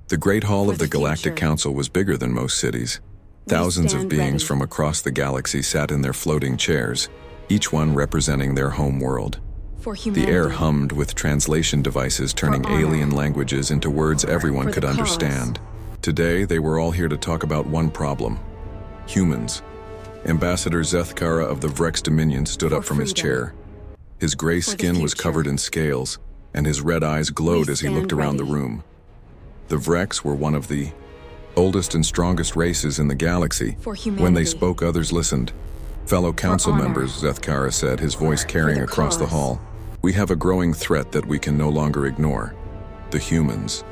The Great Hall of the the Galactic future. Council was bigger than most cities. Thousands of stand beings ready. from across the galaxy sat in their floating chairs, each one representing their home world. For The humanity. air hummed with translation devices turning honor. alien languages into words everyone For the could cause. understand. Today, they were all here to talk about one problem: humans. Ambassador Zethkara of the Vrex Dominion stood For up from his freedom. chair. His gray For the skin was future. covered in scales, and his red eyes glowed as he stand looked around the ready. room. The Vrex were one of the oldest and strongest races in the galaxy. For When they humanity. spoke, others listened. Fellow council honor. members, Zethkara said, his voice carrying the across the cause. hall. We have a growing threat that we can no longer ignore. The humans.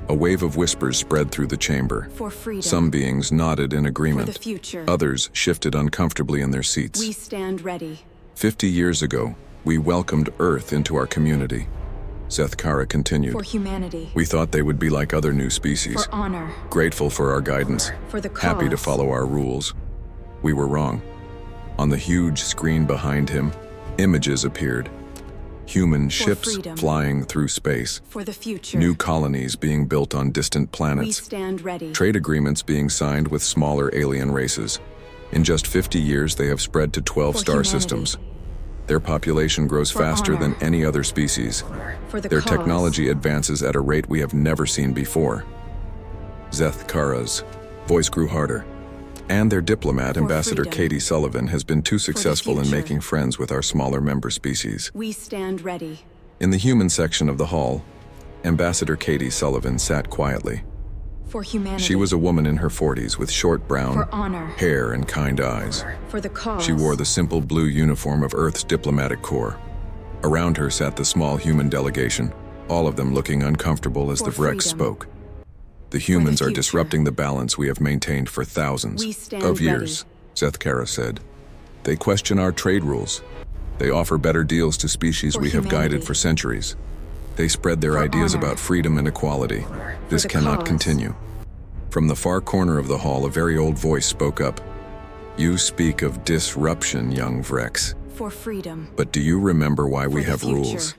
A wave of whispers spread through the chamber. For freedom. Some beings nodded in For agreement. the future. Others shifted uncomfortably in their seats. We stand ready. 50 years ago, we welcomed Earth into our community. Zethkara continued. For humanity. We thought they would be like other new species, For honor. grateful for our guidance, For the cause. happy to follow our rules. We were wrong. On the huge screen behind him, images appeared. Human ships freedom. flying through space, For the future. new colonies being built on distant We planets, stand ready. trade agreements being signed with smaller alien races. In just 50 years, they have spread to 12 For star humanity. systems. Their population grows For faster honor. than any other species. For the Their cause. technology advances at a rate we have never seen before. Zethkara's voice grew harder. And their diplomat, Ambassador freedom. Katie Sullivan, has been too successful in future. making friends with our smaller member species. We stand ready. In the human section of the hall, Ambassador Katie Sullivan sat quietly. For humanity. She was a woman in her 40s with short brown For honor. hair and kind eyes. For the cause. She wore the simple blue uniform of Earth's diplomatic corps. Around her sat the small human delegation, all of them looking uncomfortable as For the Vrex freedom. spoke. The humans are future. disrupting the balance we have maintained for thousands We stand of years, Zethkara said. They question our trade rules. They offer better deals to species For we have guided humanity. for centuries. They spread their For ideas honor. about freedom and equality. This the cannot cause. continue. From the far corner of the hall, a very old voice spoke up. You speak of disruption, young Vrex. For freedom. But do you remember why we the have future. rules?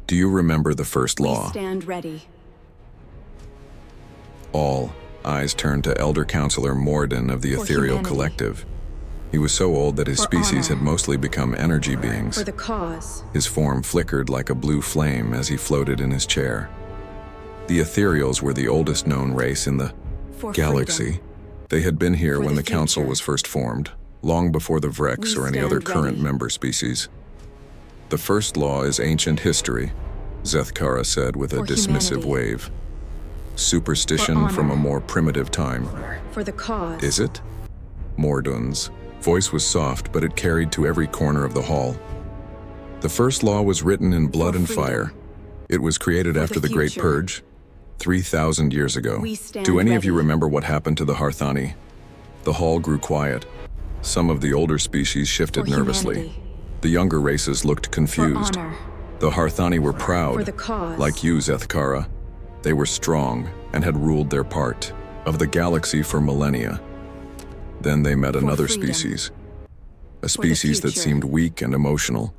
Do you remember the first We law? stand ready. All eyes turned to Elder Counselor Morden of the For Ethereal humanity. Collective. He was so old that his For species honor. had mostly become energy beings. For the cause. His form flickered like a blue flame as he floated in his chair. The Ethereals were the oldest known race in the For galaxy. freedom. They had been here For when the the Council future. was first formed, long before the Vrex We or any stand other current ready. member species. The first law is ancient history, Zethkara said with a For dismissive humanity. wave. Superstition honor. from a more primitive time. For the cause. Is it? Mordun's voice was soft, but it carried to every corner of the hall. The first law was written in blood For and freedom. fire. It was created For after the the Great future. Purge, 3,000 years ago. We stand Do any of you ready. remember what happened to the Harthani? The hall grew quiet. Some of the older species shifted For nervously. humanity. The younger races looked For confused. honor. The Harthani were For proud, the cause. like you, Zethkara. They were strong and had ruled their part of the galaxy for millennia. Then they met another freedom. species. A species that future. seemed weak and emotional.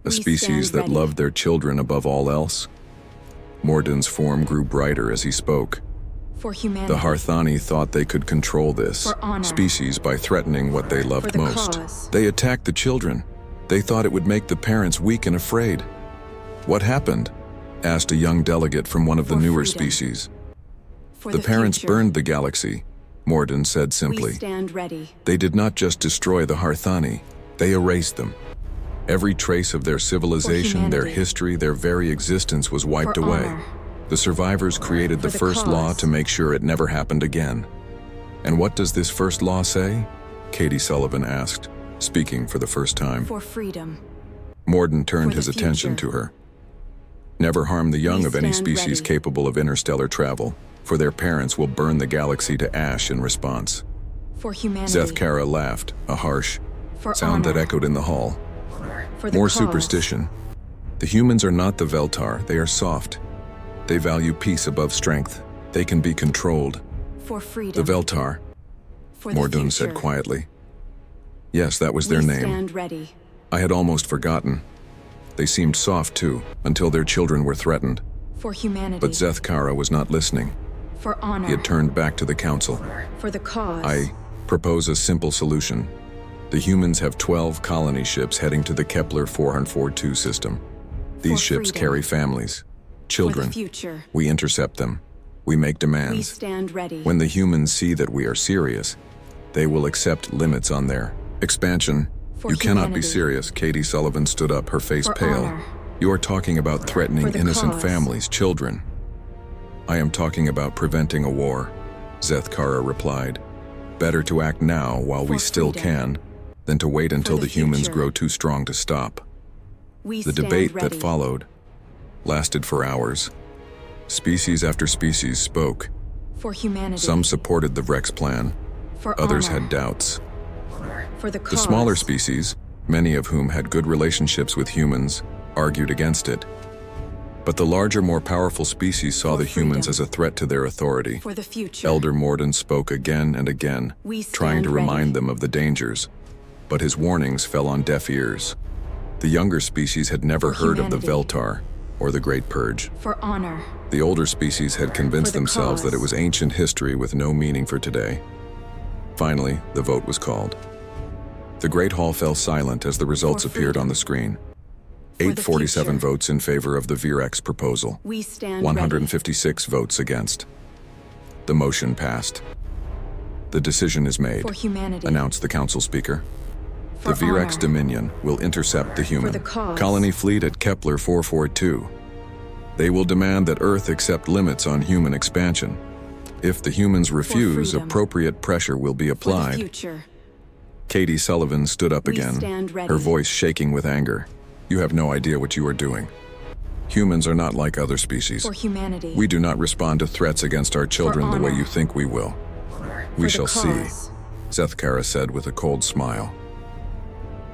A We species stand that ready. loved their children above all else. Morden's form grew brighter as he spoke. For humanity. The Harthani thought they could control this For honor. species by threatening what they loved the most. cause. They attacked the children. They thought it would make the parents weak and afraid. What happened? Asked a young delegate from one of the For newer freedom. species. For The parents future. burned the galaxy, Morden said We simply. stand ready. They did not just destroy the Harthani, they erased them. Every trace of their civilization, their humanity. history, their very existence was wiped For away. honor. The survivors created For the the first law cause. to make sure it never happened again. And what does this first law say? Katie Sullivan asked, speaking for the first time. For freedom. Morden turned For his the attention future. to her. Never harm the young We of any stand species ready. capable of interstellar travel, for their parents will burn the galaxy to ash in response. For humanity. Zethkara laughed, a harsh For sound honor. that echoed in the hall. For the More cause. superstition. The humans are not the Veltar, they are soft. They value peace above strength. They can be controlled. For freedom. The Veltar, For the Mordun said future. quietly. Yes, that was their We name. stand ready. I had almost forgotten. They seemed soft too, until their children were threatened. For humanity. But Zeth Kara was not listening. For honor. He had turned back to the council. For the cause. I propose a simple solution. The humans have 12 colony ships heading to the Kepler 442 system. These For ships freedom. carry families, children. For the future. We intercept them. We make demands. We stand ready. When the humans see that we are serious, they will accept limits on their expansion. For You cannot be humanity. serious. Katie Sullivan stood up, her face For pale. honor. You are talking about threatening For the innocent cause. families, children. I am talking about preventing a war, Zeth Kara replied. Better to act now while we For still freedom. can, than to wait until the the humans future. grow too strong to stop. We The stand debate ready. that followed lasted for hours. Species after species spoke. For humanity. Some supported the Vrex plan, For others honor. had doubts. For the The cause. smaller species, many of whom had good relationships with humans, argued against it. But the larger, more powerful species saw For the humans freedom. as a threat to their authority. For the future. Elder Morden spoke again and again, We trying to stand ready. remind them of the dangers. But his warnings fell on deaf ears. The younger species had never For heard of the humanity. Veltar or the Great Purge. For honor. The older species had convinced For the themselves that it cause. was ancient history with no meaning for today. Finally, the vote was called. The Great Hall fell silent as the results For appeared on freedom. the screen. For the 847 future. votes in favor of the Virex proposal, We stand 156 votes against. The motion passed. The decision is made, ready. For humanity. announced the council speaker. For The Virex honor. Dominion will intercept the human the cause. colony fleet at Kepler 442. They will demand that Earth accept limits on human expansion. If the humans refuse, freedom. appropriate pressure will be For the applied. future. Katie Sullivan stood up We again, stand ready. her voice shaking with anger. You have no idea what you are doing. Humans are not like other species. For humanity. We do not respond to threats against our children the way honor. you think we will. For We the shall see, cause. Zeth Kara said with a cold smile.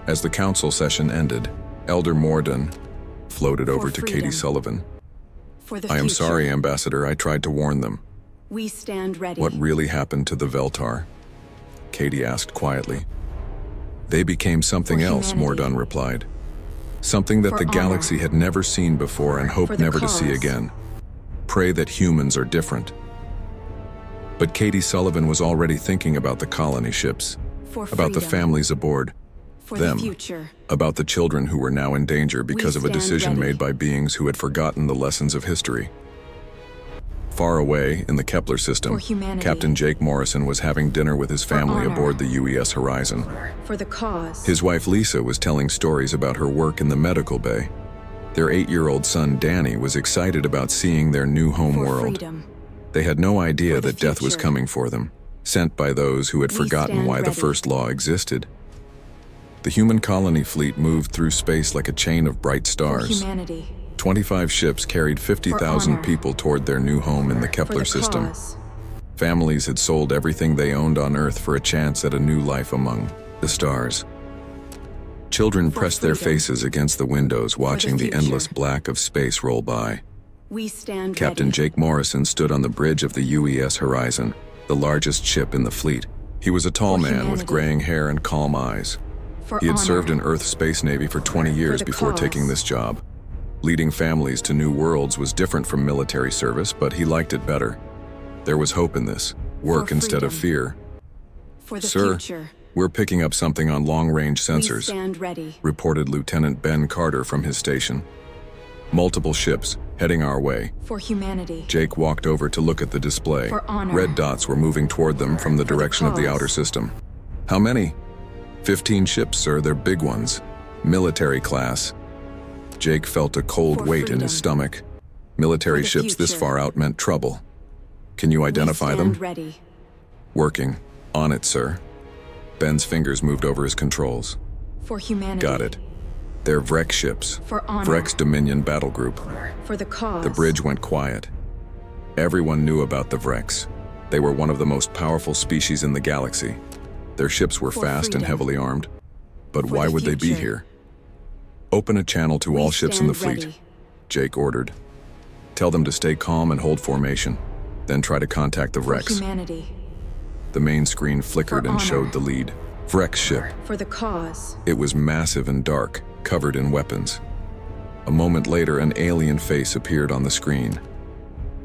As the council session ended, Elder Morden floated over to Katie freedom. Sullivan. For the I am future. sorry, Ambassador, I tried to warn them. We stand ready. What really happened to the Veltar? Katie asked quietly. They became something For else, humanity. Mordun replied. Something that For the honor. galaxy had never seen before and For hoped the never to see cause. again. Pray that humans are different. But Katie Sullivan was already thinking about the colony ships, For about the freedom. families aboard, For them. the future. about the children who were now in danger because of a stand decision ready. made by beings who had forgotten the lessons of history. Far away in the Kepler system, For humanity. Captain Jake Morrison was having dinner with his family honor. aboard the UES Horizon. For the cause. His wife Lisa was telling stories about her work in the medical bay. Their 8-year-old son Danny was excited about seeing their new home For world. freedom. They had no idea For the that death was future. coming for them, sent by those who had We forgotten stand why the ready. first law existed. The human colony fleet moved through space like a chain of bright For stars. humanity. 25 ships carried 50,000 honor. people toward their new home in the For Kepler the system. cause. Families had sold everything they owned on Earth for a chance at a new life among the stars. Children For pressed their freedom. faces against the windows, watching the future. endless black of space roll by. We stand Captain ready. Jake Morrison stood on the bridge of the UES Horizon, the largest ship in the fleet. He was a tall For man with humanity. graying hair and calm eyes. For He had honor. served in Earth's Space Navy for 20 years the before cause. taking this job. Leading families to new worlds was different from military service, but he liked it better. There was hope in this. Work For instead of freedom. fear. For the Sir, future. we're picking up something on long-range We sensors, stand ready. reported Lieutenant Ben Carter from his station. Multiple ships heading our way. For humanity. Jake walked over to look at the display. For honor. Red dots were moving toward them from the For the direction of the cause. outer system. How many? 15 ships, sir. They're big ones. Military class. Jake felt a cold For weight in freedom. his stomach. Military For the ships this future. far out meant trouble. Can you identify we them? stand ready. Working. On it, sir. Ben's fingers moved over his controls. For humanity. Got it. They're Vrex ships. For honor. Vrex Dominion Battle Group. For the cause. The bridge went quiet. Everyone knew about the Vrex. They were one of the most powerful species in the galaxy. Their ships were For fast and freedom. heavily armed. But For why the would they be future. here? Open a channel to We all ships in the stand fleet, ready. Jake ordered. Tell them to stay calm and hold formation. Then try to contact the For Vrex. humanity. The main screen flickered For and honor. showed the lead. Vrex ship. For the cause. It was massive and dark, covered in weapons. A moment later, an alien face appeared on the screen.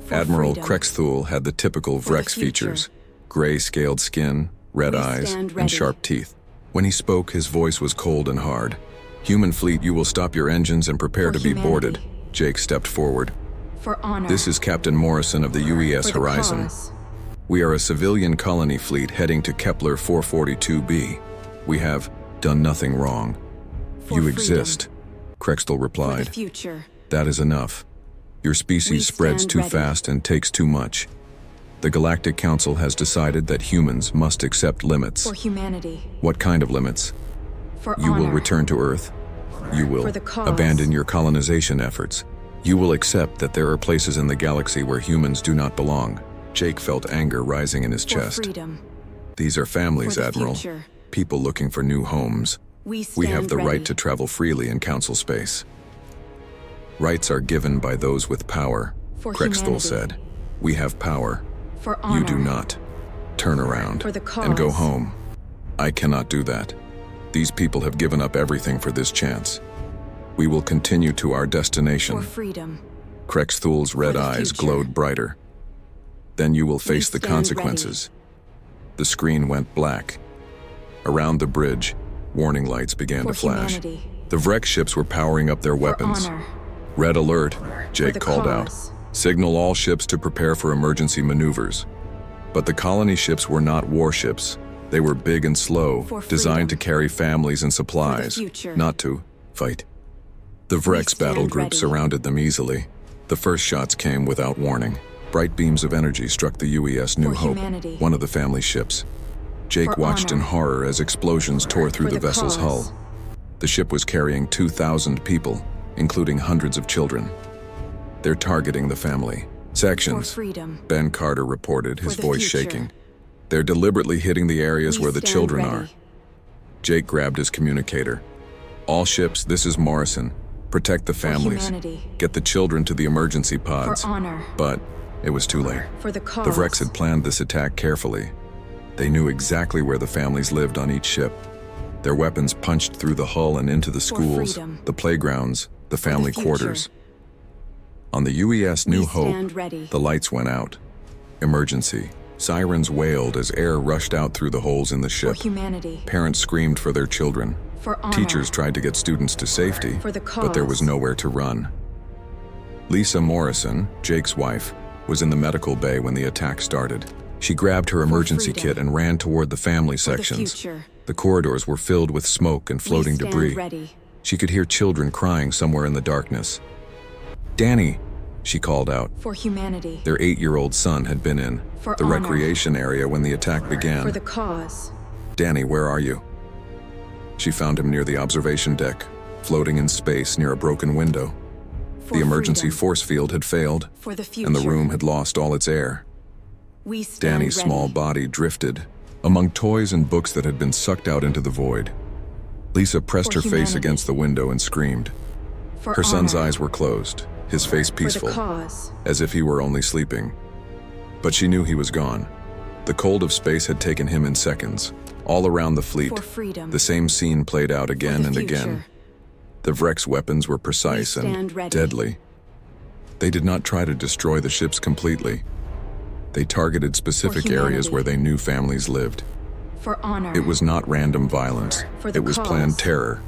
For Admiral freedom. Krexthul had the typical For the Vrex future. features: gray scaled skin, red We eyes, stand and ready. sharp teeth. When he spoke, his voice was cold and hard. "Human fleet, you will stop your engines and prepare For to be boarded." humanity. Jake stepped forward. For honor. "This is Captain Morrison of the UES For the Horizon. cause. We are a civilian colony fleet heading to Kepler 442b. We have done nothing wrong." For "You freedom. exist," Krexthul For replied. the future. "That is enough. Your species We spreads stand too ready. fast and takes too much. The Galactic Council has decided that humans must accept limits." For humanity. "What kind of limits?" For "You will honor. return to Earth. You will For the cause. abandon your colonization efforts. You will accept that there are places in the galaxy where humans do not belong." Jake felt anger rising in his For chest. freedom. "These are families, For the Admiral. future. People looking for new homes. We We have stand the right ready. to travel freely in Council space. Rights are given by those with power," For Krexthul humanity. said. "We have power. For honor. You do not. Turn around For the and go cause. home." "I cannot do that. These people have given up everything for this chance. We will continue to our destination." For freedom. Krexthul's red the eyes future. glowed brighter. "Then you will face the stand consequences." The screen went black. Around the bridge, warning lights began For to flash. humanity. The Vrex ships were powering up their weapons. For honor. "Red alert," Jake the called out. cause. "Signal all ships to prepare for emergency maneuvers." But the colony ships were not warships. They were big and slow, For designed to freedom. carry families and supplies, future. not to fight. The Vrex stand battle group ready. surrounded them easily. The first shots came without warning. Bright beams of energy struck the UES New For Hope, humanity. one of the family ships. Jake For watched in honor. horror as explosions tore through For the the vessel's cause. hull. The ship was carrying 2,000 people, including hundreds of children. "They're targeting the family For sections," freedom. Ben Carter reported, his For the voice future. shaking. "They're deliberately hitting the areas We where the stand children ready. are." Jake grabbed his communicator. "All ships, this is Morrison. Protect the For families. humanity. Get the children to the emergency For pods." honor. But it was too late. For the cause. The Vrex had planned this attack carefully. They knew exactly where the families lived on each ship. Their weapons punched through the hull and into the schools, freedom. the playgrounds, the family future. quarters. On the UES New We Hope, stand ready. the lights went out. Emergency. Sirens wailed as air rushed out through the holes in the For ship. humanity. Parents screamed for their children. For honor. Teachers tried to get students to safety, For the but there was cause. nowhere to run. Lisa Morrison, Jake's wife, was in the medical bay when the attack started. She grabbed her emergency freedom. kit and ran toward the family For the sections. future. The corridors were filled with smoke and floating We stand debris. ready. She could hear children crying somewhere in the darkness. "Danny," she called out. For humanity. Their 8-year-old son had been in For the honor. recreation area when the attack began. For the cause. "Danny, where are you?" She found him near the observation deck, floating in space near a broken window. For The emergency freedom. force field had failed, For the future. and the room had lost all its air. We stand Danny's ready. small body drifted among toys and books that had been sucked out into the void. Lisa pressed For her face humanity. against the window and screamed. For Her son's honor. eyes were closed, his face For peaceful, the cause. as if he were only sleeping. But she knew he was gone. The cold of space had taken him in seconds. All around the fleet, For freedom. the same scene played out For again the and future. again. The Vrex weapons were precise We stand and ready. deadly. They did not try to destroy the ships completely. They targeted specific areas humanity. where they knew families lived. For honor. It was not random violence. For the It was cause. planned terror.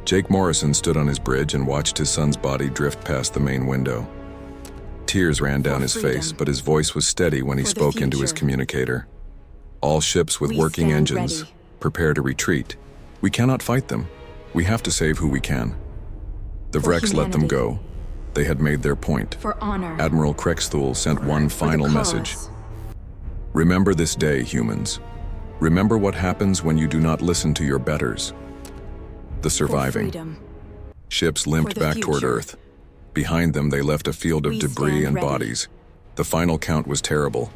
Jake Morrison stood on his bridge and watched his son's body drift past the main window. Tears ran down For his freedom. face, but his voice was steady when he For the spoke into his future. communicator. "All ships with We working stand engines, ready. prepare to retreat. We cannot fight them. We have to save who we can." The For Vrex let them humanity. go. They had made their point. For honor. Admiral Krexthul sent one For the final cause. message. "Remember this day, humans. Remember what happens when you do not listen to your betters." The For surviving freedom. ships limped the back toward future. Earth. Behind them, they left a field of We debris stand and ready. bodies. The final count was terrible.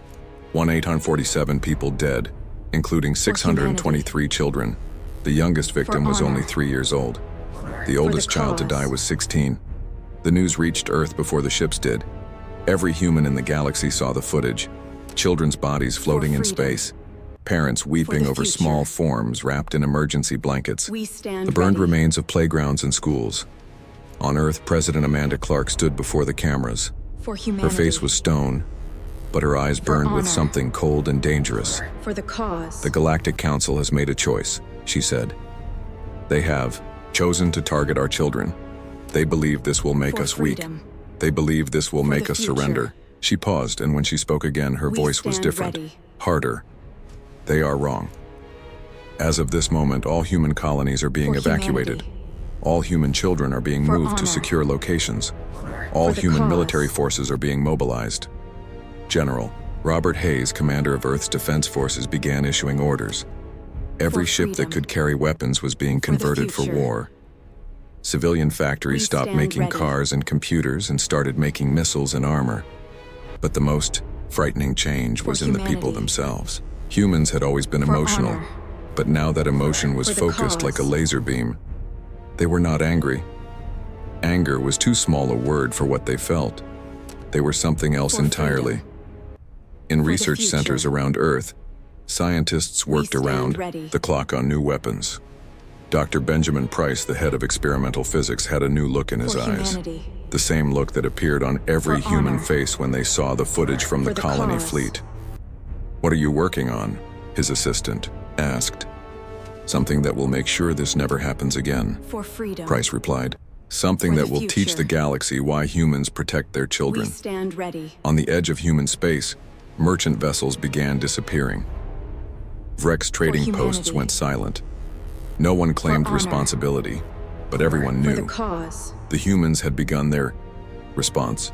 1,847 people dead, including 623 children. The youngest victim was honor. only 3 years old. The oldest child to cause. die was 16. The news reached Earth before the ships did. Every human in the galaxy saw the footage. Children's bodies floating in freedom. space. Parents weeping the over future. small forms wrapped in emergency blankets. We stand The burned ready. remains of playgrounds and schools. On Earth, President Amanda Clark stood before the cameras. For Her humanity. face was stone, but her eyes burned with honor. something cold and dangerous. For the cause. The Galactic Council has made a choice, she said. They have chosen to target our children. They believe this will make For us weak. freedom. They believe this will For make the us future. surrender. She paused, and when she spoke again, her We voice was stand different, ready. harder. They are wrong. As of this moment, all human colonies are being For evacuated. humanity. All human children are being For moved to honor. secure locations. All For the human cause. military forces are being mobilized. General Robert Hayes, commander of Earth's defense forces, began issuing orders. Every For ship that freedom. could carry weapons was being For the converted for future. war. Civilian factories We stopped stand making ready. cars and computers and started making missiles and armor. But the most frightening change For was in the people humanity. themselves. Humans had always been For emotional, honor. but now that emotion was For the focused like a cause. laser beam. They were not angry. Anger was too small a word for what they felt. They were something else For entirely. freedom. In For the research future. centers around Earth, scientists worked stand around ready. the clock on new weapons. Dr. Benjamin Price, the head of experimental physics, had a new look in his For eyes. humanity. The same look that appeared on every For human honor. face when they saw the footage from For the the colony cause. fleet. "What are you working on?" his assistant asked. "Something that will make sure this never happens again," For freedom. Price replied. "Something For that the will teach future. the galaxy why humans protect their We children." stand ready. On the edge of human space, merchant vessels began disappearing. Vrex trading posts humanity. went silent. No one claimed honor. responsibility, but everyone For knew the cause. the humans had begun their response.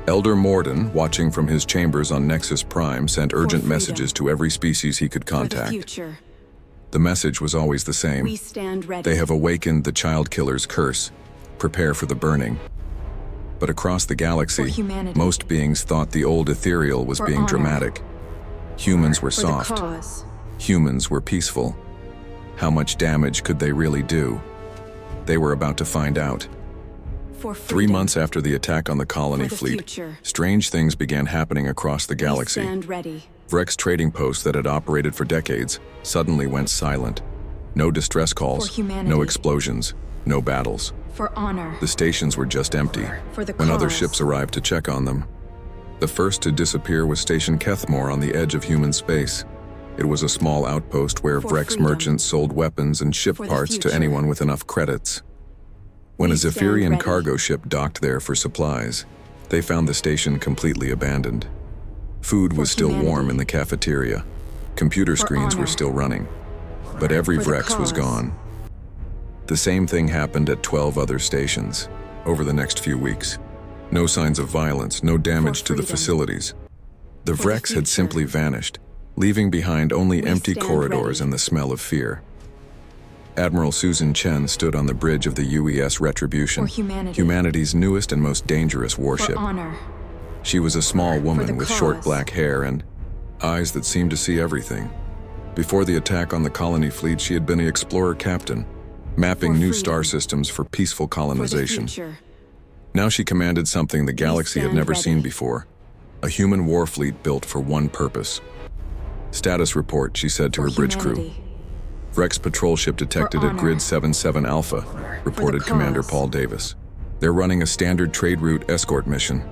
Elder Morden, watching from his chambers on Nexus Prime, sent urgent freedom. messages to every species he could For the contact. future. The message was always the same. We stand ready. They have awakened the child killer's curse. Prepare for the burning. But across the galaxy, For humanity. most beings thought the old ethereal was For being honor. dramatic. Humans were For soft. the cause. Humans were peaceful. How much damage could they really do? They were about to find out. For 3 freedom. months after the attack on the colony For the fleet, future. strange things began happening across the We galaxy. stand ready. Vrex trading posts that had operated for decades suddenly went silent. No distress calls, For humanity. no explosions, no battles. For honor. The stations were just empty For the when other cause. ships arrived to check on them. The first to disappear was Station Kethmore on the edge of human space. It was a small outpost where For Vrex freedom. merchants sold weapons and ship For the parts to future. anyone with enough credits. When a We stand Zephyrian ready. cargo ship docked there for supplies, they found the station completely abandoned. Food was still warm humanity. in the cafeteria. Computer For screens were honor. still running. But every For the Vrex was cause. gone. The same thing happened at 12 other stations over the next few weeks. No signs of violence, no damage to the freedom. facilities. The For the Vrex had future. simply vanished, leaving behind only We empty stand corridors ready. and the smell of fear. Admiral Susan Chen stood on the bridge of the UES Retribution, For humanity. humanity's newest and most dangerous For warship. honor. She was a small woman the with short cause. black hair and eyes that seemed to see everything. Before the attack on the colony fleet, she had been an explorer captain, mapping For new freedom. star systems for peaceful For the colonization. future. Now she commanded something the galaxy had stand never ready. seen before, a human war fleet built for one purpose. "Status report," she said to For her bridge crew. humanity. Vrex patrol ship detected at honor. Grid 77 Alpha, reported Commander cause. Paul Davis. They're running a standard trade route escort mission.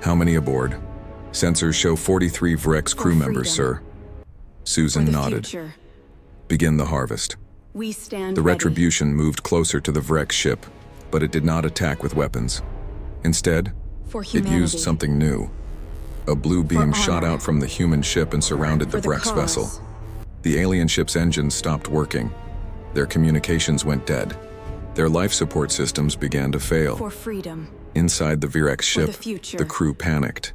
"How many aboard?" "Sensors show 43 Vrex crew members, freedom. sir." For Susan the nodded. future. "Begin the harvest." We stand The ready. Retribution moved closer to the Vrex ship, but it did not attack with weapons. Instead, For it humanity. used something new. A blue beam For shot honor. out from the human ship and surrounded For the Vrex cause. vessel. The alien ship's engines stopped working. Their communications went dead. Their life support systems began to fail. For freedom. Inside the Vrex ship, the future. the crew panicked.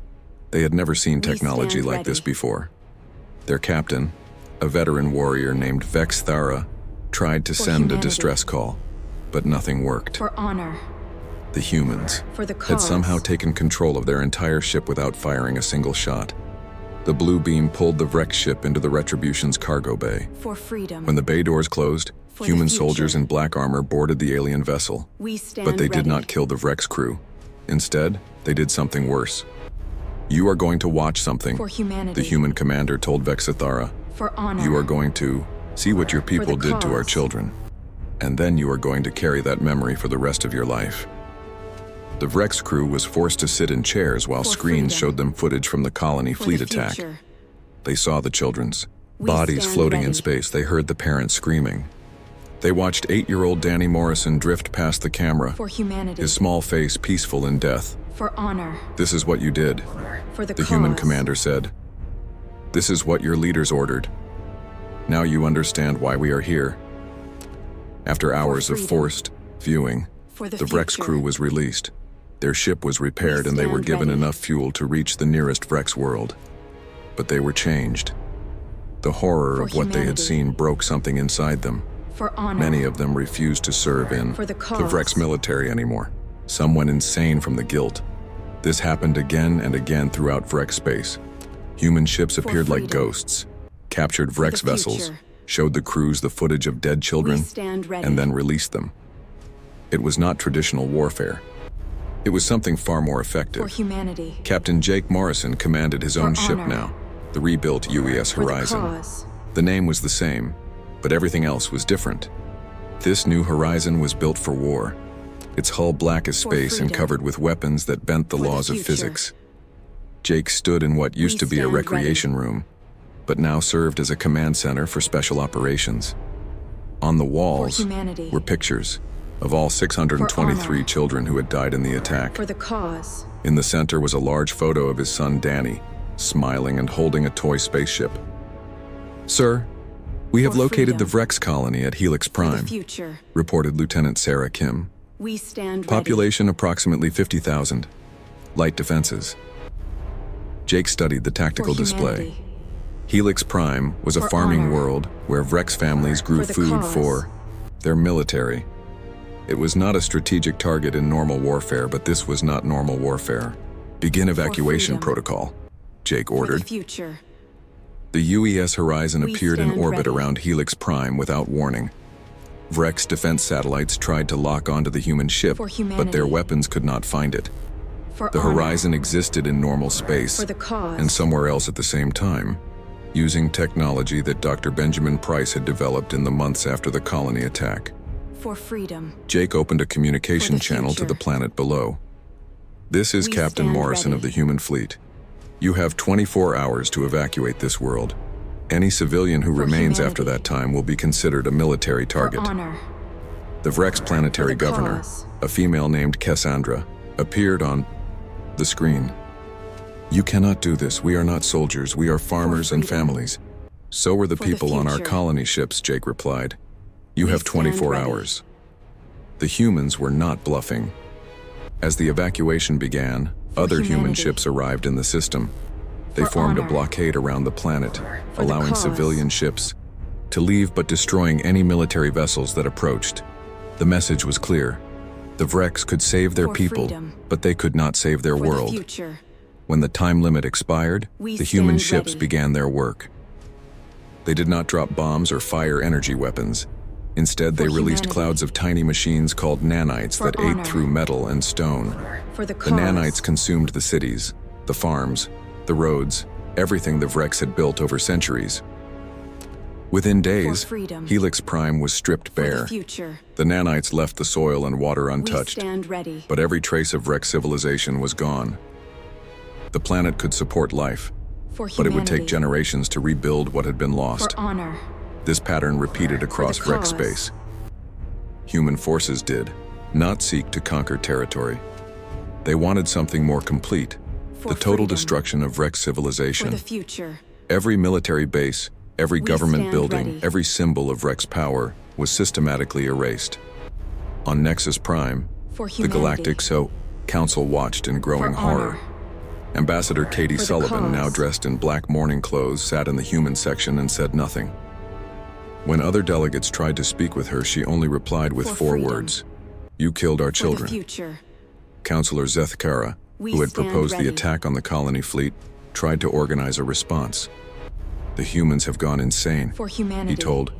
They had never seen technology stand like this ready. before. Their captain, a veteran warrior named Vex Thara, tried to For send a humanity. distress call, but nothing worked. For honor. The humans For the had cause. somehow taken control of their entire ship without firing a single shot. The blue beam pulled the Vrex ship into the Retribution's cargo bay. For freedom. When the bay doors closed, For the human future. soldiers in black armor boarded the alien vessel. We stand But they ready. did not kill the Vrex crew. Instead, they did something worse. "You are going to watch something," For humanity. the human commander told Vexithara. For honor. "You are going to see what your people the did to our cause. children." And then you are going to carry that memory for the rest of your life. The Vrex crew was forced to sit in chairs while For screens freedom. showed them footage from the colony For fleet the attack. future. They saw the children's We bodies stand floating in ready. space. They heard the parents screaming. They watched 8-year-old Danny Morrison drift past the camera, For humanity. his small face peaceful in death. For honor. This is what you did, For the the cause. human commander said. This is what your leaders ordered. Now you understand why we are here. After hours of freedom. forced viewing, For the the Vrex future. crew was released. Their ship was repaired We and they were stand given ready. enough fuel to reach the nearest Vrex world. But they were changed. The horror For of what they had humanity. seen broke something inside them. For honor. Many of them refused to serve in For the the cause. Vrex military anymore. Some went insane from the guilt. This happened again and again throughout Vrex space. Human ships For appeared like freedom. ghosts, captured For the Vrex vessels, future. showed the crews the footage of dead children, We stand ready. and then released them. It was not traditional warfare. It was something far more effective. For humanity. Captain Jake Morrison commanded his own ship honor. now, the rebuilt UES For the Horizon. cause. The name was the same, but everything else was different. This new Horizon was built for war. Its hull black as For space and freedom. covered with weapons that bent the For the laws of future. physics. Jake stood in what used We to be a stand recreation room, but now served as a command center for special operations. On the walls humanity. were pictures of all 623 honor. children who had died in the attack. For the cause. In the center was a large photo of his son Danny, smiling and holding a toy spaceship. Sir, we have For located the freedom. Vrex colony at Helix For the Prime, future. reported Lieutenant Sarah Kim. We stand ready. Population approximately 50,000. Light defenses. Jake studied the tactical For display. humanity. Helix Prime was a For farming honor. world where Vrex families grew For the food cause. for their military. It was not a strategic target in normal warfare, but this was not normal warfare. Begin evacuation freedom. protocol, Jake For the ordered. future. The UES Horizon We appeared in stand orbit ready. around Helix Prime without warning. Vrex defense satellites tried to lock onto the human ship, For but their humanity. weapons could not find it. For The honor. Horizon existed in normal space For the cause. and somewhere else at the same time, using technology that Dr. Benjamin Price had developed in the months after the colony attack. For freedom. Jake opened a communication For the channel to future. the planet below. This is We Captain stand Morrison ready. of the human fleet. You have 24 hours to evacuate this world. Any civilian who For remains after humanity. that time will be considered a military target. For honor. The Vrex planetary For the governor, cause. a female named Cassandra, appeared on the screen. You cannot do this. We are not soldiers. We are farmers and freedom. families. So are the For the people on our future. colony ships, Jake replied. You We have stand 24 ready. hours. The humans were not bluffing. As the evacuation began, For other human humanity. ships arrived in the system. They For formed a honor. blockade around the planet, For the allowing cause. civilian ships to leave but destroying any military vessels that approached. The message was clear. The Vrex could save their For people, freedom. but they could not save their For world. the future. When the time limit expired, We the human stand ships ready. began their work. They did not drop bombs or fire energy weapons. Instead, they For released humanity. clouds of tiny machines called nanites For that honor. ate through metal and stone. For the The cause. nanites consumed the cities, the farms, the roads, everything the Vrex had built over centuries. Within days, freedom. Helix Prime was stripped For bare. the future. The nanites left the soil and water We untouched, stand ready. but every trace of Vrex civilization was gone. The planet could support life, For but humanity. it would take generations to rebuild what had been lost. For honor. This pattern repeated across the Vrex cause. space. Human forces did not seek to conquer territory. They wanted something more complete, For the total freedom. destruction of Vrex For civilization. the future. Every military base, every We government stand building, ready. every symbol of Vrex power was systematically erased. On Nexus Prime, For the humanity. Galactic Council watched in growing For horror. honor. Ambassador Katie For the Sullivan, now cause. dressed in black mourning clothes, sat in the human section and said nothing. When other delegates tried to speak with her, she only replied with For 4 freedom. words. You killed our For the children. future. Counselor Zeth Kara, We who had stand proposed the ready. attack on the colony fleet, tried to organize a response. The humans have gone insane, For humanity. he told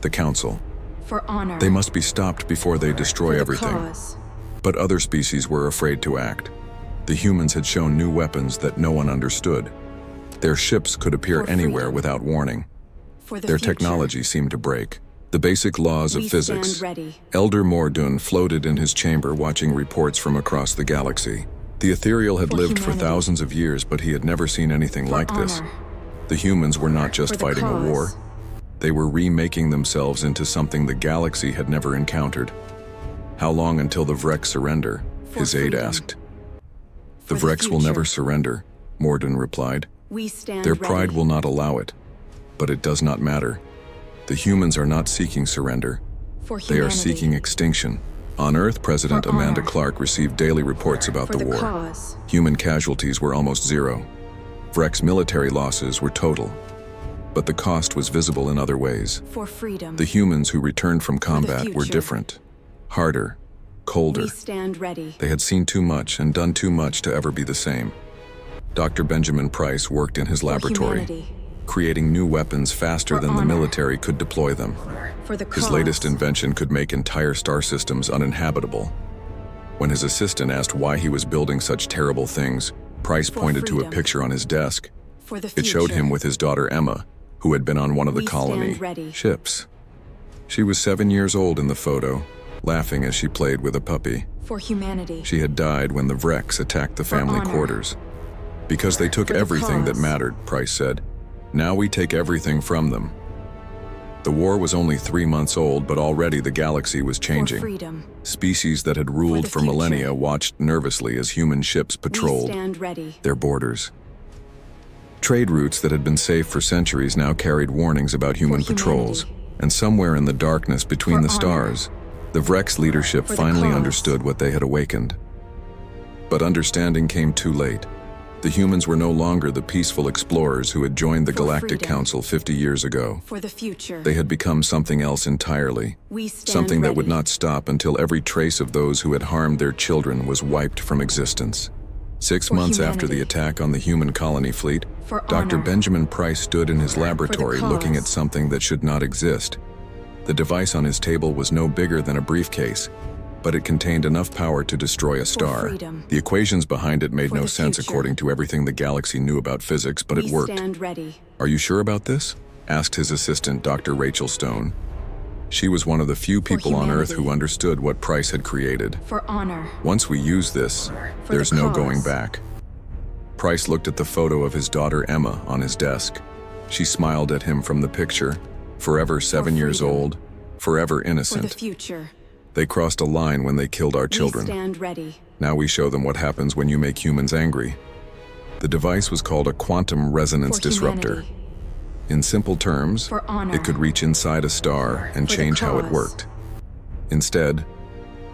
the council. For honor. They must be stopped before they destroy For the everything. cause. But other species were afraid to act. The humans had shown new weapons that no one understood. Their ships could appear For anywhere freedom. without warning. For the Their future. technology seemed to break. The basic laws of We physics. stand ready. Elder Mordun floated in his chamber watching reports from across the galaxy. The ethereal had For lived for humanity. thousands of years, but he had never seen anything For like this. honor. The humans were not just For the fighting a war. cause. They were remaking themselves into something the galaxy had never encountered. How long until the Vreks surrender? For His aide freedom. asked. The For the Vreks will future. never surrender, Mordun replied. We stand Their ready. pride will not allow it. But it does not matter. The humans are not seeking surrender. For They are humanity. seeking extinction. On Earth, President For Amanda honor. Clark received daily reports about For the the war. cause. Human casualties were almost zero. Vreks' military losses were total. But the cost was visible in other ways. For freedom. The humans who returned from combat were future. different. Harder. Colder. We stand ready. They had seen too much and done too much to ever be the same. Dr. Benjamin Price worked in his laboratory, humanity. creating new weapons faster For than the honor. military could deploy them. For the cause. His latest invention could make entire star systems uninhabitable. When his assistant asked why he was building such terrible things, Price For pointed to a freedom. picture on his desk. For the future. It showed him with his daughter Emma, who had been on one of the We colony stand ready. ships. She was 7 years old in the photo, laughing as she played with a puppy. For humanity. She had died when the Vreks attacked the family honor. quarters. Because they took For the everything that cause. mattered, Price said. Now we take everything from them. The war was only 3 months old, but already the galaxy was For changing. freedom. Species that had ruled the for future. millennia watched nervously as human ships We patrolled stand ready. their borders. Trade routes that had been safe for centuries now carried warnings about human For patrols. humanity. And somewhere in the darkness between For the honor. stars, the Vreks leadership For the finally cause. understood what they had awakened. But understanding came too late. The humans were no longer the peaceful explorers who had joined the For Galactic freedom. Council 50 years ago. For the future. They had become something else entirely. We stand Something that would ready. not stop until every trace of those who had harmed their children was wiped from existence. 6 For months after the humanity. attack on the human colony fleet, For Dr. honor. Benjamin Price stood in his laboratory cause. looking at something that should not exist. The device on his table was no bigger than a briefcase, but it contained enough power to destroy a star. freedom. The equations behind it made For no the sense future. according to everything the galaxy knew about physics, but it We worked. stand ready. Are you sure about this? Asked his assistant, Dr. Rachel Stone. She was one of the few people on Earth who humanity. understood what Price had created. For honor. Once we use this, For there's the no cause. going back. Price looked at the photo of his daughter Emma on his desk. She smiled at him from the picture. Forever 7 years freedom. old, forever For the innocent. future. They crossed a line when they killed our We children. stand ready. Now we show them what happens when you make humans angry. The device was called a quantum resonance For disrupter. humanity. In simple terms, For honor. it could reach inside a star and For the change how it cause. worked. Instead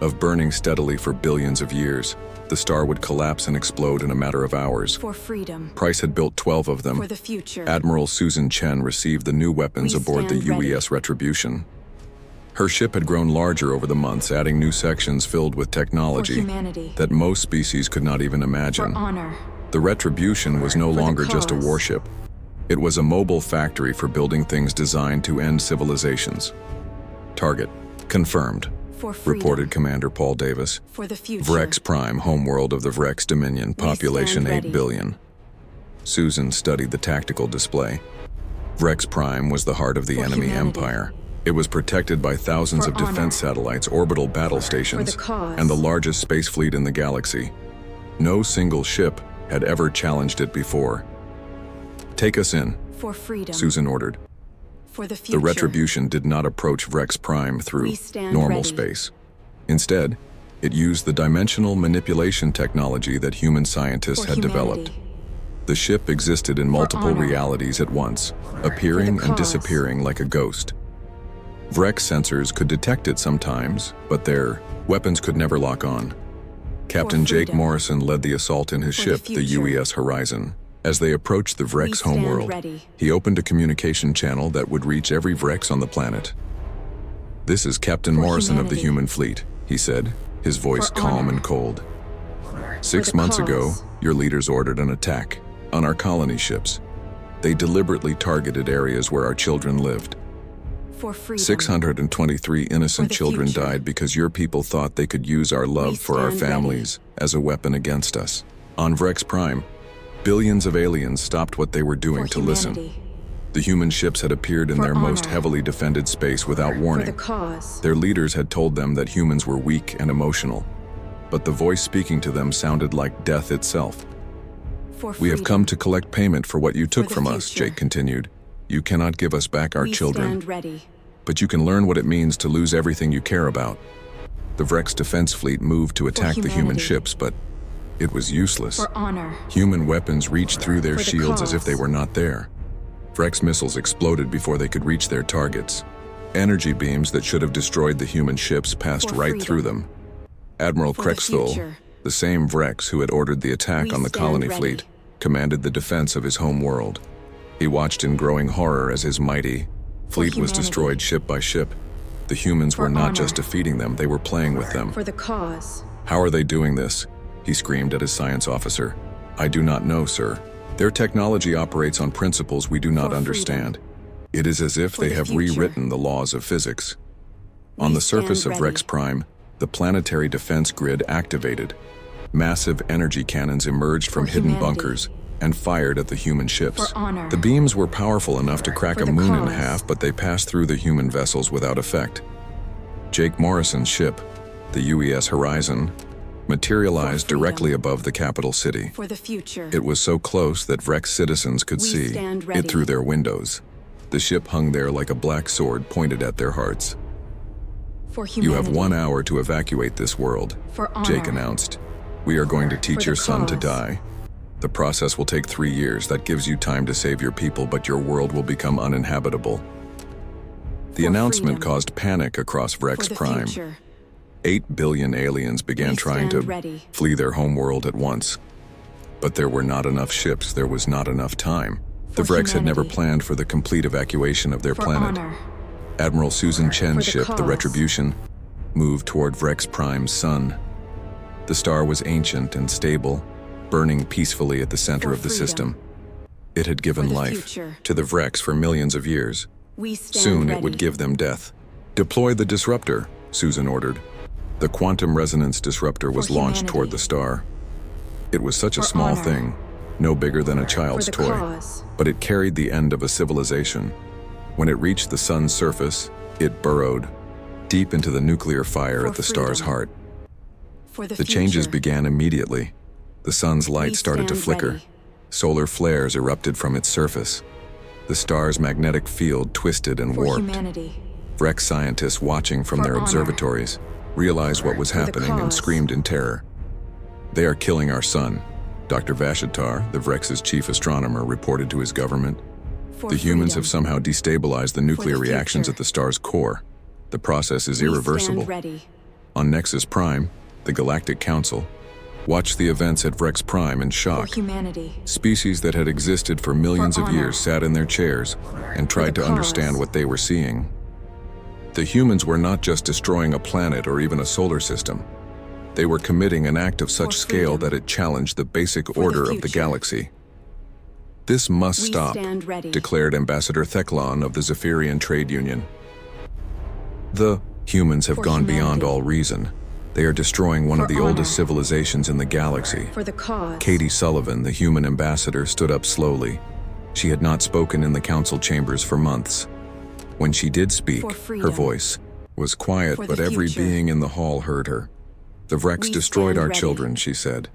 of burning steadily for billions of years, the star would collapse and explode in a matter of hours. For freedom. Price had built 12 of them. For the future. Admiral Susan Chen received the new weapons We aboard the stand ready. UES Retribution. Her ship had grown larger over the months, adding new sections filled with For technology humanity. that most species could not even For imagine. honor. The Retribution was no For the longer just a cause. warship. It was a mobile factory for building things designed to end civilizations. Target confirmed, For freedom. reported Commander Paul Davis. For the future. Vrex Prime, homeworld of the Vrex Dominion, population stand 8 ready. billion. Susan studied the tactical display. Vrex Prime was the heart of the For enemy humanity. empire. It was protected by thousands For of defense satellites, orbital battle stations, cause. and the largest space fleet in the galaxy. No single ship had ever challenged it before. Take us in, For freedom. Susan ordered. For the future. The Retribution did not approach Vrex Prime through We stand normal ready. space. Instead, it used the dimensional manipulation technology that human scientists For had developed. humanity. The ship existed in multiple honor. realities at once, appearing and cause. disappearing like a ghost. Vrex sensors could detect it sometimes, but their weapons could never lock on. Captain Jake freedom. Morrison led the assault in his For the ship, the future. UES Horizon. As they approached the Vrex stand homeworld, ready. he opened a communication channel that would reach every Vrex on the planet. "This is Captain For Morrison of the humanity. human fleet," he said, his voice For calm honor. and cold. "6 the months ago, cause. your leaders ordered an attack on our colony ships. They deliberately targeted areas where our children lived. For freedom. 623 innocent For the children future. died because your people thought they could use our love We for our stand ready. families as a weapon against us. On Vrex Prime, billions of aliens stopped what they were doing For to listen. humanity. The human ships had appeared in For their most honor. heavily defended space without For warning. the cause. Their leaders had told them that humans were weak and emotional, but the voice speaking to them sounded like death itself. For We have freedom. come to collect payment for what you took the from us, future. Jake continued. You cannot give us back our We children, stand ready. but you can learn what it means to lose everything you care about. The Vrex defense fleet moved to attack the human humanity. ships, but it was useless. For honor. Human weapons reached through their For the shields as if cause. they were not there. Vrex missiles exploded before they could reach their targets. Energy beams that should have destroyed the human ships passed For right freedom. through them. Admiral For the Krexthul, future. the same Vrex who had ordered the attack We on the stand colony ready. fleet, commanded the defense of his home world. He watched in growing horror as his mighty fleet was humanity. destroyed ship by ship. The humans For were not honor. just defeating them, they were playing with them. For the cause. How are they doing this? He screamed at his science officer. I do not know, sir. Their technology operates on principles we do not For understand. It is as if For they the have future. rewritten the laws of physics. On We the surface stand of ready. Rex Prime, the planetary defense grid activated. Massive energy cannons emerged from For hidden humanity. bunkers and fired at the human ships. For honor. The beams were powerful enough to crack For a the moon in cause. half, but they passed through the human vessels without effect. Jake Morrison's ship, the UES Horizon, materialized For freedom. directly above the capital city. For the future. It was so close that Vrex citizens could We see stand it ready. through their windows. The ship hung there like a black sword pointed at their hearts. For You humanity. have 1 hour to evacuate this world, For honor. Jake announced. We are going to teach the your son to cause. die. The process will take 3 years. That gives you time to save your people, but your world will become uninhabitable. The For announcement freedom. caused panic across For Vrex the Prime. future. 8 billion aliens began We trying to stand ready. flee their home world at once. But there were not enough ships, there was not enough time. The For Vrex had never humanity. planned for the complete evacuation of their For planet. honor. Admiral Susan Chen's the ship, the cause. Retribution, moved toward Vrex Prime's sun. The star was ancient and stable, burning peacefully at the center For of the freedom. system. It had given For the life future. to the Vrex for millions of years. We stand Soon ready. it would give them death. Deploy the disruptor, Susan ordered. The quantum resonance disruptor was For launched humanity. toward the star. It was such a For small honor. thing, no bigger than a child's For the toy, cause. but it carried the end of a civilization. When it reached the sun's surface, it burrowed deep into the nuclear fire For at the star's freedom. heart. For the The future. changes began immediately. The sun's light We started to stand flicker. ready. Solar flares erupted from its surface. The star's magnetic field twisted and For warped. humanity. Vrex scientists watching from For their honor. observatories realized what was For the happening and cause. screamed in terror. They are killing our son, Dr. Vashitar, the Vrex's chief astronomer, reported to his government. For The humans freedom. have somehow destabilized the nuclear reactions future. at the star's core. The process is We irreversible. stand ready. On Nexus Prime, the Galactic Council watched the events at Vrex Prime in For shock. humanity. Species that had existed for millions For of honor. years sat in their chairs and tried the to understand cause. what they were seeing. The humans were not just destroying a planet or even a solar system. They were committing an act of such For scale freedom. that it challenged the basic the order of the future. galaxy. This must We stop, stand ready. declared Ambassador Theclon of the Zephyrian Trade Union. The humans have For gone beyond humanity. all reason. They are destroying one of For the oldest honor. civilizations in the galaxy. For the cause. Katie Sullivan, the human ambassador, stood up slowly. She had not spoken in the council chambers for months. When she did speak, For her freedom. voice was quiet, For but the every future. being in the hall heard her. The Vrex We destroyed stand our ready. children, she said.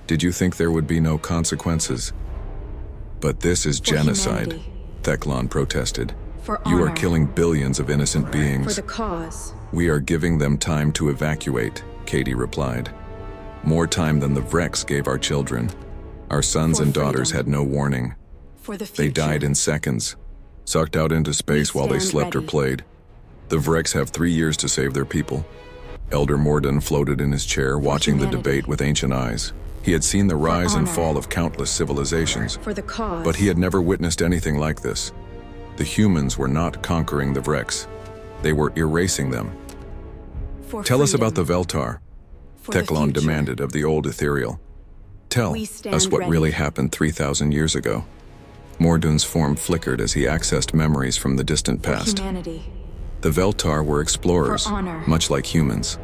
Did you think there would be no consequences? But this is For genocide, humanity. Theclon protested. For You are honor. killing billions of innocent For beings. the cause. We are giving them time to evacuate, Katie replied. More time than the Vrex gave our children. Our sons For and daughters freedom. had no warning. For the future. They died in seconds, sucked out into space while they stand slept or ready. played. The Vrex have 3 years to save their people. Elder Morden floated in his chair, watching the humanity. debate with ancient eyes. He had seen the rise and honor. fall of countless civilizations, For the cause. but he had never witnessed anything like this. The humans were not conquering the Vrex. They were erasing them. For Tell us about the freedom. Veltar, For the Theclon future. demanded of the old ethereal. Tell We stand us what ready. really happened 3,000 years ago. Morden's form flickered as he accessed memories from the distant For past. humanity. The Veltar were explorers, For honor. much like humans.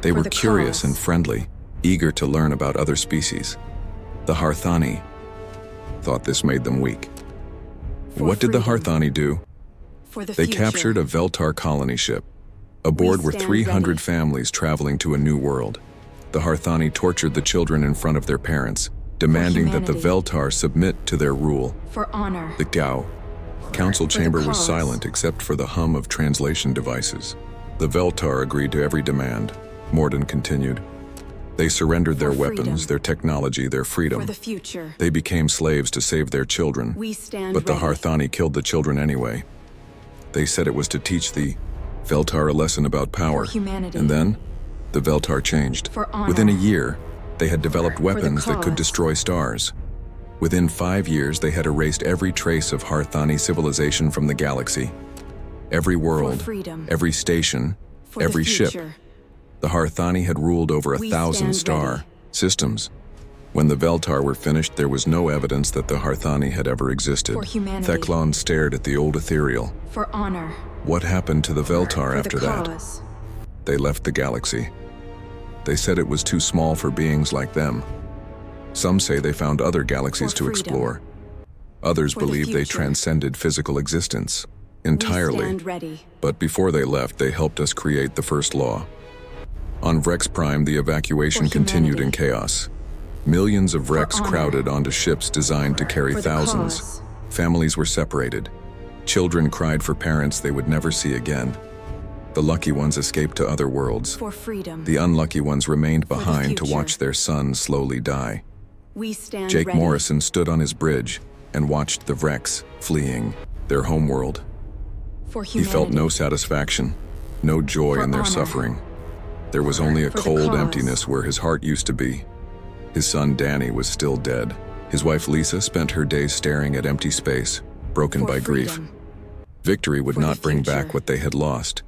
They For were the curious cause. and friendly, eager to learn about other species. The Harthani thought this made them weak. For What did the freedom. Harthani do? For the They future. captured a Veltar colony ship. Aboard were stand 300 ready. families traveling to a new world. The Harthani tortured the children in front of their parents, demanding that the humanity. Veltar submit to their rule. For honor. The Gao council the chamber was cause. silent except for the hum of translation devices. The Veltar agreed to every demand. Morden continued. They surrendered their For weapons, freedom. their technology, their freedom. For the future. They became slaves to save their children. We stand But the ready. Harthani killed the children anyway. They said it was to teach the Veltar a lesson about power. For humanity. And then, the Veltar changed. For honor. Within a year, they had developed the weapons that could cause. destroy stars. Within 5 years, they had erased every trace of Harthani civilization from the galaxy. Every world, freedom. every station, For the every ship. future. The Harthani had ruled over We 1,000 stand star ready. systems. When the Veltar were finished, there was no evidence that the Harthani had ever existed. For humanity. Theclon stared at the old ethereal. For honor. What happened to the Veltar For after the that? cause. They left the galaxy. They said it was too small for beings like them. Some say they found other galaxies For to freedom. explore. Others For the believe they future. transcended physical existence We entirely. stand ready. But before they left, they helped us create the first law. On Vrex Prime, the evacuation For continued in humanity. chaos. Millions of Vrex honor. crowded onto ships designed to carry For the thousands. cause. Families were separated. Children cried for parents they would never see again. The lucky ones escaped to other worlds. For freedom. The unlucky ones remained the behind to future. watch their sons slowly die. We stand Jake ready. Morrison stood on his bridge and watched the Vrex fleeing their homeworld. For He humanity. felt no satisfaction, no joy For in their honor. suffering. There was only a For the cold cause. emptiness where his heart used to be. His son Danny was still dead. His wife Lisa spent her days staring at empty space, broken For by grief. freedom. Victory would For the not bring future. back what they had lost,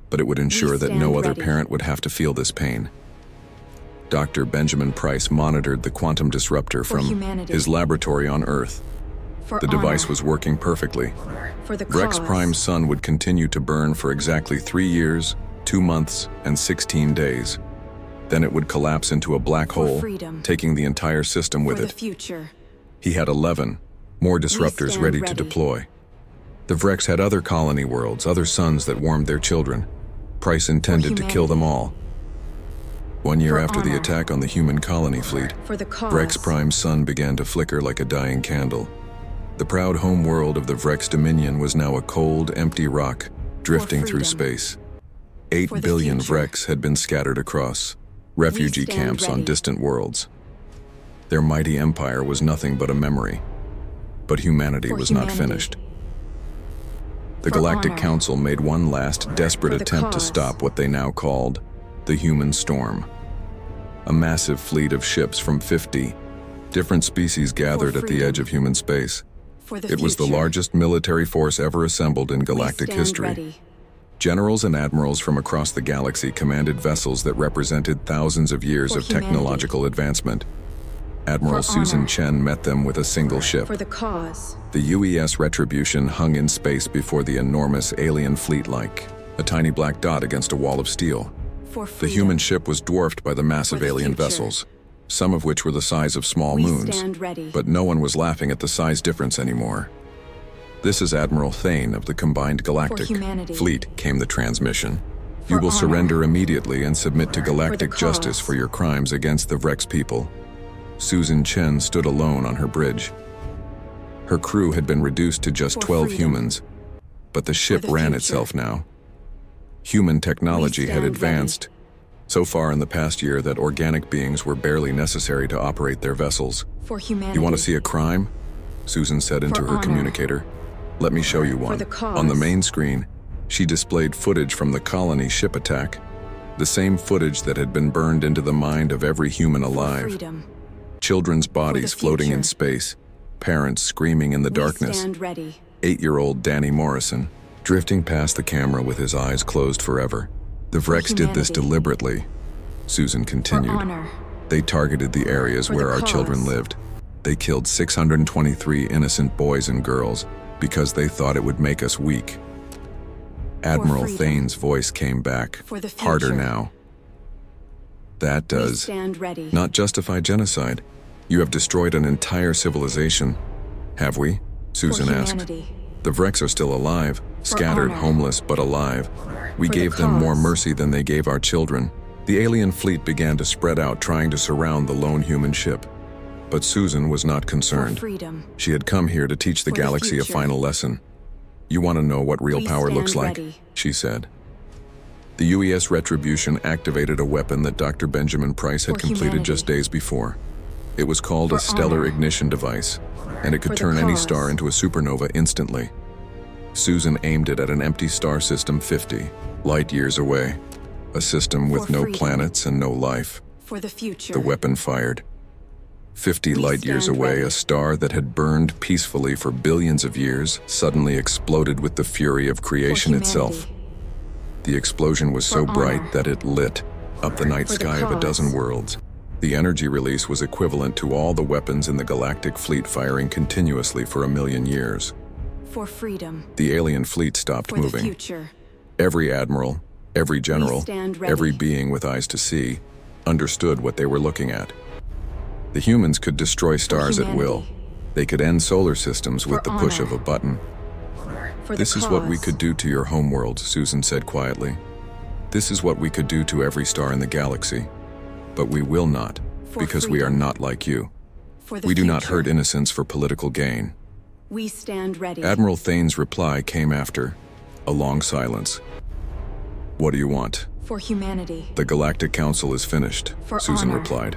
but it would ensure that stand no other ready. parent would have to feel this pain. Dr. Benjamin Price monitored the quantum disruptor For from humanity. his laboratory on Earth. For The device honor. was working perfectly. For the Rex cause. Prime's sun would continue to burn for exactly 3 years, 2 months, and 16 days. Then it would collapse into a black For hole, freedom. taking the entire system with For the it. future. He had 11 more disruptors stand ready to ready. deploy. The Vrex had other colony worlds, other suns that warmed their children. Price intended to kill them all. 1 year For after the honor. attack on the human colony fleet, For the cause. Vrex Prime's sun began to flicker like a dying candle. The proud home world of the Vrex Dominion was now a cold, empty rock, drifting through freedom. space. 8 For the billion future. Vrex had been scattered across refugee stand camps on ready. distant worlds. Their mighty empire was nothing but a memory. But humanity For was not humanity. finished. The For Galactic honor. Council made one last desperate For the attempt to cause. stop what they now called the Human Storm. A massive fleet of ships from 50 different species gathered at the freedom. edge of human space. For the It was the future. largest military force ever assembled in We galactic stand history. ready. Generals and admirals from across the galaxy commanded vessels that represented thousands of years For of humanity. technological advancement. Admiral For Susan honor. Chen met them with a single ship. For the cause. The UES Retribution hung in space before the enormous alien fleet like a tiny black dot against a wall of steel. For The freedom. human ship was dwarfed by the massive For the alien future. vessels, some of which were the size of small We moons. stand ready. But no one was laughing at the size difference anymore. "This is Admiral Thane of the Combined Galactic humanity. Fleet," came the transmission. For "You will honor. surrender immediately and submit to galactic cause. justice for your crimes against the Vrex people." Susan Chen stood alone on her bridge. Her crew had been reduced to just For 12 freedom. humans, but the ship the ran future. itself now. Human technology had stand advanced so far in the past year that organic beings were barely necessary to operate their vessels. For humanity. "You want to see a crime?" Susan said into For her honor. communicator. "Let me show you one." the cause. On the main screen, she displayed footage from the colony ship attack, the same footage that had been burned into the mind of every human For alive. freedom. Children's bodies floating in future. space, parents screaming in the We darkness. stand ready. 8-year-old Danny Morrison, drifting past the camera with his eyes closed forever. "The Vrex did this humanity. deliberately," Susan For continued. honor. "They targeted the areas For the where our cause. children lived. They killed 623 innocent boys and girls because they thought it would make us weak." Admiral freedom. Thane's voice came back, For the harder future. now. "That We does stand ready. not justify genocide. You have destroyed an entire civilization." "Have we?" Susan asked. humanity. The Vreks are still alive, scattered, honor. homeless, but alive. We For the gave them more cause. mercy than they gave our children. The alien fleet began to spread out, trying to surround the lone human ship. But Susan was not For concerned. freedom. She had come here to teach the For the galaxy a future. final lesson. You want to know what real We power stand looks like? ready. She said. The UES Retribution activated a weapon that Dr. Benjamin Price had For completed humanity. just days before. It was called For a stellar honor. ignition device, and it could For the turn any cause. star into a supernova instantly. Susan aimed it at an empty star system 50 light years away, a system with For no freedom. planets and no life. For the future. The weapon fired. 50 We light years stand away, ready. a star that had burned peacefully for billions of years suddenly exploded with the fury of For creation humanity. itself. The explosion was so For bright honor. that it lit up the night For the sky of a cause. dozen worlds. The energy release was equivalent to all the weapons in the Galactic fleet firing continuously for 1,000,000 years. For freedom. The alien fleet stopped For the moving. future. Every admiral, every general, stand ready. every being with eyes to see, understood what they were looking at. The humans could destroy stars at will. humanity. They could end solar systems with For the push of honor. a button. For This the is what we cause. could do to your homeworld, Susan said quietly. This is what we could do to every star in the galaxy. But we will not, For because we are freedom. not like you. For the We do not future. hurt innocents for political gain. We stand ready. Admiral Thane's reply came after a long silence. What do you want? For humanity. The Galactic Council is finished, For Susan honor. replied.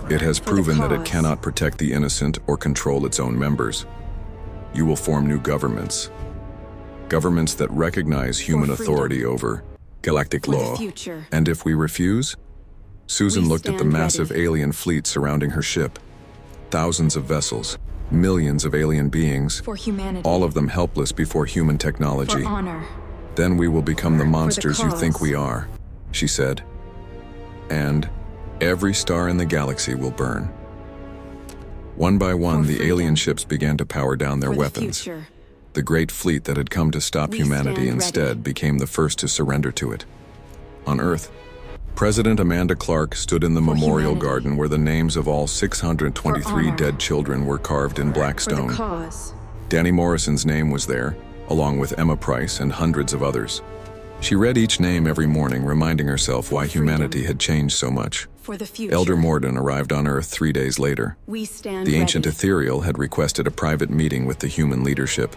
It has For the proven that it cause. cannot protect the innocent or control its own members. You will form new governments. Governments that recognize human freedom. authority over galactic For the law. future. And if we refuse? Susan We looked at the stand massive ready. alien fleet surrounding her ship. Thousands of vessels, millions of alien beings, For humanity. all of them helpless before human technology. For honor. Then we will become the monsters you think cause. we are, she said. And every star in the galaxy will burn. One by one, For the freedom. alien ships began to power down their For weapons. the future. The great fleet that had come to stop We humanity stand instead ready. became the first to surrender to it. On Earth, President Amanda Clark stood in the For memorial humanity. garden where the names of all 623 honor. dead children were carved in black For the stone. cause. Danny Morrison's name was there, along with Emma Price and hundreds of others. She read each name every morning, reminding herself why freedom. humanity had changed so much. For the future. Elder Morden arrived on Earth 3 days later. We stand The ancient ready. ethereal had requested a private meeting with the human leadership.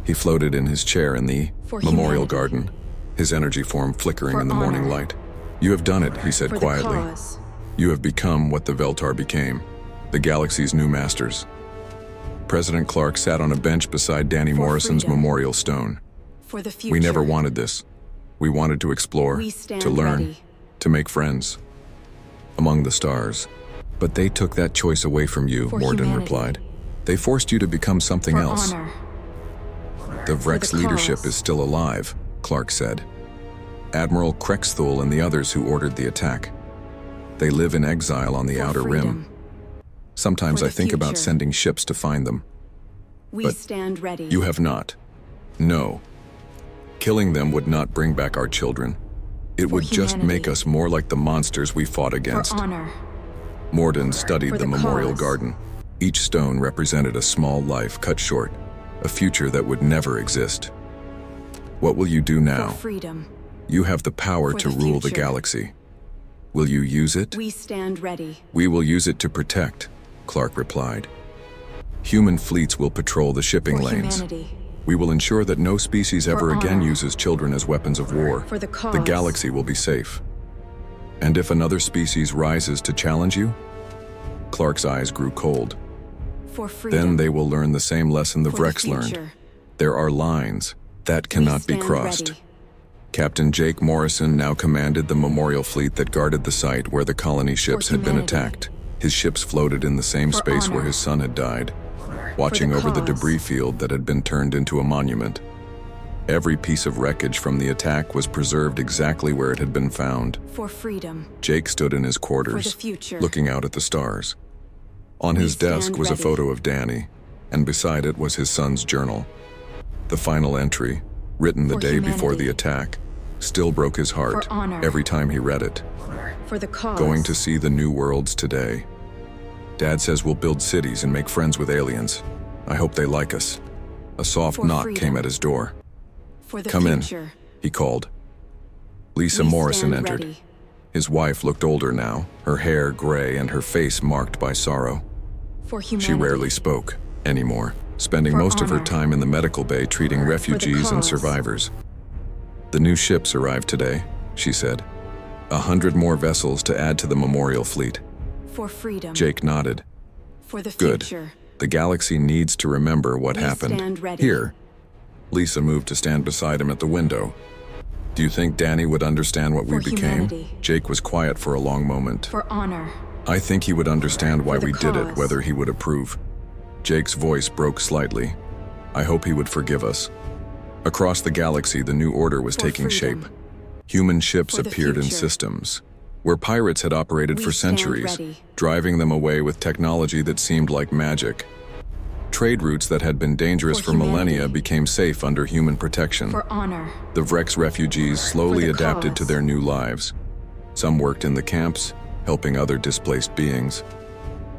He floated in his chair in the For memorial humanity. garden, his energy form flickering For in the morning honor. light. You have done it, he said For quietly. the cause. You have become what the Veltar became, the galaxy's new masters. President Clark sat on a bench beside Danny For Morrison's freedom. memorial stone. For the future. We never wanted this. We wanted to explore, We stand to learn, ready. to make friends among the stars. But they took that choice away from you, For Morden humanity. replied. They forced you to become something For else. honor. The Vrex the leadership cause. is still alive, Clark said. Admiral Krexthul and the others who ordered the attack. They live in exile on the For outer freedom. rim. Sometimes For I the think about future. sending ships to find them. We But stand ready. You have not. No. Killing them would not bring back our children. It For would just humanity. make us more like the monsters we fought For against. honor. Morden studied For the the memorial cause. garden. Each stone represented a small life cut short, a future that would never exist. What will you do now? For freedom. You have the power For to the rule the future. galaxy. Will you use it? We stand ready. We will use it to protect, Clark replied. Human fleets will patrol the shipping For lanes. humanity. We will ensure that no species ever again honor. uses children as weapons of war. For the cause. The galaxy will be safe. And if another species rises to challenge you? Clark's eyes grew cold. For freedom. Then they will learn the same lesson the For the Vrex learned. future. There are lines that cannot be stand crossed. ready. Captain Jake Morrison now commanded the memorial fleet that guarded the site where the colony ships had been humanity. attacked. His ships floated in the same For space where honor. his son had died, watching over the cause. debris field that had been turned into a monument. Every piece of wreckage from the attack was preserved exactly where it had been found. For freedom. Jake stood in his quarters, For the future. looking out at the stars. On his desk stand was a ready. photo of Danny, and beside it was his son's journal. The final entry, written the For day before the humanity. attack, still broke his heart For honor. every time he read it. For the cause. Going to see the new worlds today. Dad says we'll build cities and make friends with aliens. I hope they like us. A soft For knock freedom. came at his door. For the Come in, future. he called. Lisa We Morrison stand entered. ready. His wife looked older now, her hair gray and her face marked by sorrow. For humanity. She rarely spoke anymore, spending For most of her honor. time in the medical bay treating refugees and cause. survivors. The new ships arrived today, she said. 100 more vessels to add to the memorial fleet. For freedom. Jake nodded. For the Good. future. The galaxy needs to remember what We happened. stand ready. Here. Lisa moved to stand beside him at the window. Do you think Danny would understand what we For became? humanity. Jake was quiet for a long moment. For honor. I think he would understand why For the we did it, cause. whether he would approve. Jake's voice broke slightly. I hope he would forgive us. Across the galaxy, the new order was For taking freedom. shape. Human ships For the appeared in future. systems where pirates had operated We for stand centuries, ready. driving them away with technology that seemed like magic. Trade routes that had been dangerous For for millennia humanity. became safe under human protection. For honor. The Vrex refugees slowly For the adapted to cause. their new lives. Some worked in the camps, helping other displaced beings.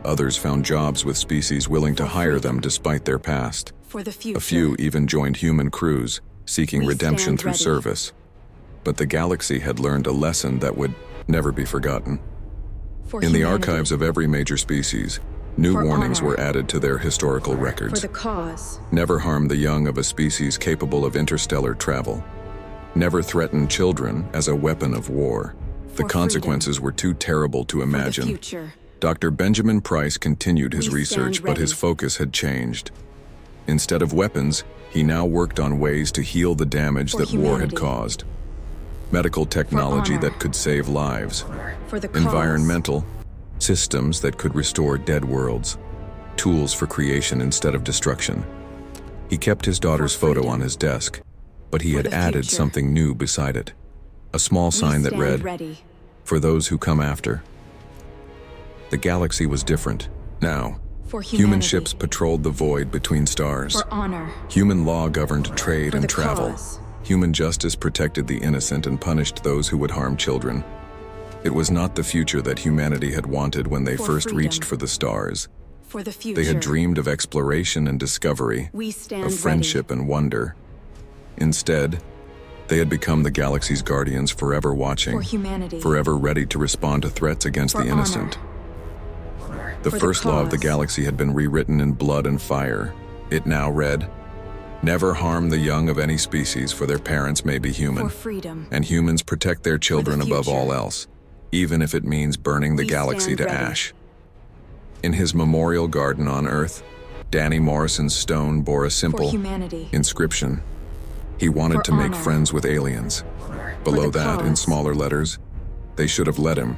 Others found jobs with species willing to For hire freedom. them despite their past. For the future. A few even joined human crews, seeking We redemption stand through ready. service. But the galaxy had learned a lesson that would never be forgotten. For In the humanity. archives of every major species, new For warnings honor. were added to their historical For records. the cause. Never harm the young of a species capable of interstellar travel. Never threaten children as a weapon of war. The For consequences were too terrible to For the imagine. future. Dr. Benjamin Price continued his We research, stand but his ready. focus had changed. Instead of weapons, he now worked on ways to heal the damage For that war had humanity. caused. Medical technology honor. that could save lives. For the cause. Environmental systems that could restore dead worlds. Tools for creation instead of destruction. He kept his daughter's For photo freedom. on his desk, but he For had the added future. something new beside it. A small We sign that stand read, ready. "For those who come after." The galaxy was different. Now, For human humanity. ships patrolled the void between stars. For honor. Human law governed trade For and the travel. cause. Human justice protected the innocent and punished those who would harm children. It was not the future that humanity had wanted when they For first freedom. reached for the stars. For the future. They had dreamed of exploration and discovery, We stand of friendship and wonder. Instead, they had become the galaxy's guardians, forever ready. watching, For humanity. forever ready to respond to threats against For the innocent. The For the first law of the cause. galaxy had been rewritten in blood and fire. It now read, "Never harm the young of any species, for their parents may be human, For freedom. and humans protect their children above future. all else, even if it means burning the We galaxy stand to ready. ash." In his memorial garden on Earth, Danny Morrison's stone bore a For simple humanity. inscription. He wanted For to make honor. friends with aliens. Below the that, in cause. smaller letters, "They should have let him.